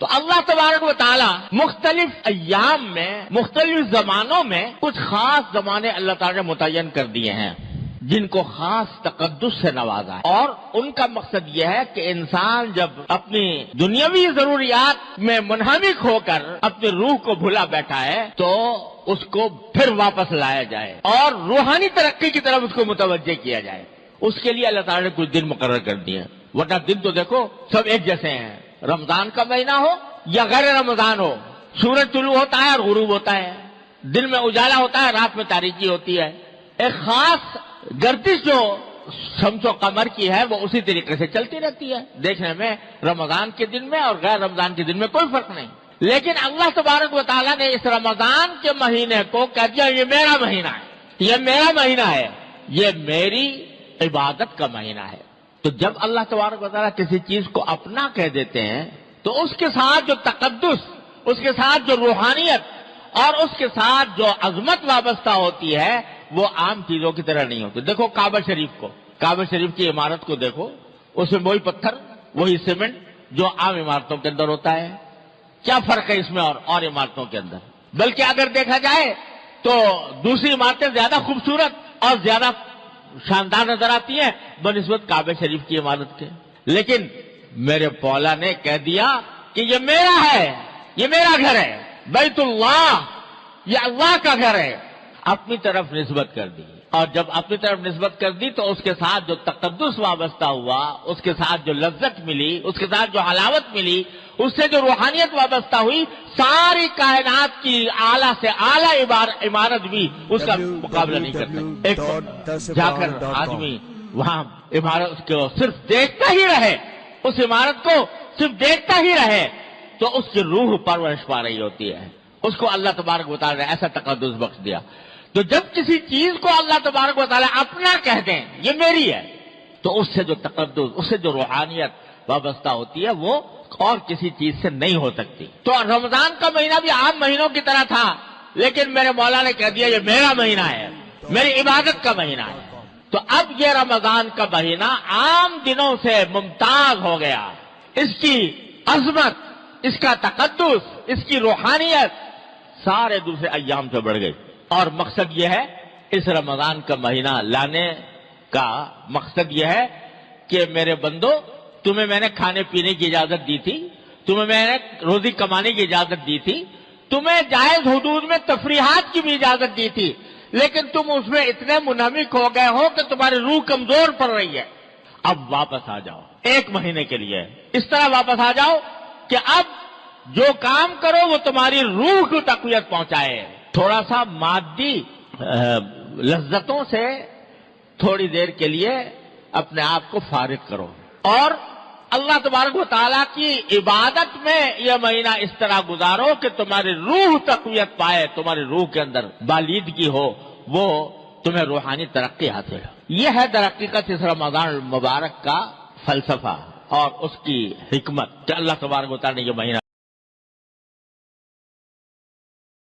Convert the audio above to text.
تو اللہ تبارک و تعالی مختلف ایام میں مختلف زمانوں میں کچھ خاص زمانے اللہ تعالی نے متعین کر دیے ہیں جن کو خاص تقدس سے نوازا ہے، اور ان کا مقصد یہ ہے کہ انسان جب اپنی دنیاوی ضروریات میں منہمک ہو کر اپنی روح کو بھلا بیٹھا ہے تو اس کو پھر واپس لایا جائے اور روحانی ترقی کی طرف اس کو متوجہ کیا جائے۔ اس کے لیے اللہ تعالی نے کچھ دن مقرر کر دیے، ورنہ دن تو دیکھو سب ایک جیسے ہیں، رمضان کا مہینہ ہو یا غیر رمضان ہو، سورج طلوع ہوتا ہے اور غروب ہوتا ہے، دن میں اجالا ہوتا ہے، رات میں تاریکی ہوتی ہے۔ ایک خاص گردش جو شمس و قمر کی ہے وہ اسی طریقے سے چلتی رہتی ہے، دیکھنے میں رمضان کے دن میں اور غیر رمضان کے دن میں کوئی فرق نہیں۔ لیکن اللہ تبارک و تعالیٰ نے اس رمضان کے مہینے کو کہہ دیا یہ میرا مہینہ ہے، یہ میرا مہینہ ہے، یہ میری عبادت کا مہینہ ہے۔ تو جب اللہ تبارک و تعالیٰ کسی چیز کو اپنا کہہ دیتے ہیں تو اس کے ساتھ جو تقدس، اس کے ساتھ جو روحانیت اور اس کے ساتھ جو عظمت وابستہ ہوتی ہے وہ عام چیزوں کی طرح نہیں ہوتی۔ دیکھو کعبہ شریف کو، کعبہ شریف کی عمارت کو دیکھو، اس میں وہی پتھر وہی سیمنٹ جو عام عمارتوں کے اندر ہوتا ہے، کیا فرق ہے اس میں اور عمارتوں کے اندر؟ بلکہ اگر دیکھا جائے تو دوسری عمارتیں زیادہ خوبصورت اور زیادہ شاندار نظر آتی ہیں بنسبت کعبہ شریف کی عمارت کے۔ لیکن میرے مولا نے کہہ دیا کہ یہ میرا ہے، یہ میرا گھر ہے، بیت اللہ، یہ اللہ کا گھر ہے، اپنی طرف نسبت کر دی۔ اور جب اپنی طرف نسبت کر دی تو اس کے ساتھ جو تقدس وابستہ ہوا، اس کے ساتھ جو لذت ملی، اس کے ساتھ جو حلاوت ملی، اس سے جو روحانیت وابستہ ہوئی، ساری کائنات کی اعلیٰ سے اعلیٰ عمارت بھی اس کا مقابلہ نہیں کر سکتی۔ ایک جا کر آدمی وہاں عمارت کو صرف دیکھتا ہی رہے، اس عمارت کو صرف دیکھتا ہی رہے تو اس کی روح پرورش پا رہی ہوتی ہے۔ اس کو اللہ تبارک و تعالیٰ نے ایسا تقدس بخش دیا۔ تو جب کسی چیز کو اللہ تبارک و تعالیٰ اپنا کہہ دیں یہ میری ہے تو اس سے جو تقدس، اس سے جو روحانیت وابستہ ہوتی ہے وہ اور کسی چیز سے نہیں ہو سکتی۔ تو رمضان کا مہینہ بھی عام مہینوں کی طرح تھا، لیکن میرے مولا نے کہہ دیا یہ میرا مہینہ ہے، میری عبادت کا مہینہ ہے۔ تو اب یہ رمضان کا مہینہ عام دنوں سے ممتاز ہو گیا، اس کی عظمت، اس کا تقدس، اس کی روحانیت سارے دوسرے ایام سے بڑھ گئی۔ اور مقصد یہ ہے، اس رمضان کا مہینہ لانے کا مقصد یہ ہے کہ میرے بندو، تمہیں میں نے کھانے پینے کی اجازت دی تھی، تمہیں میں نے روزی کمانے کی اجازت دی تھی، تمہیں جائز حدود میں تفریحات کی بھی اجازت دی تھی، لیکن تم اس میں اتنے منہمک ہو گئے ہو کہ تمہاری روح کمزور پڑ رہی ہے۔ اب واپس آ جاؤ، ایک مہینے کے لیے اس طرح واپس آ جاؤ کہ اب جو کام کرو وہ تمہاری روح کو تقویت پہنچائے۔ تھوڑا سا مادی لذتوں سے تھوڑی دیر کے لیے اپنے آپ کو فارغ کرو، اور اللہ تبارک و تعالیٰ کی عبادت میں یہ مہینہ اس طرح گزارو کہ تمہاری روح تقویت پائے، تمہاری روح کے اندر بالیدگی ہو، وہ تمہیں روحانی ترقی حاصل ہو۔ یہ ہے در حقیقت اس رمضان المبارک کا فلسفہ اور اس کی حکمت کہ اللہ تبارک و تعالیٰ نے یہ مہینہ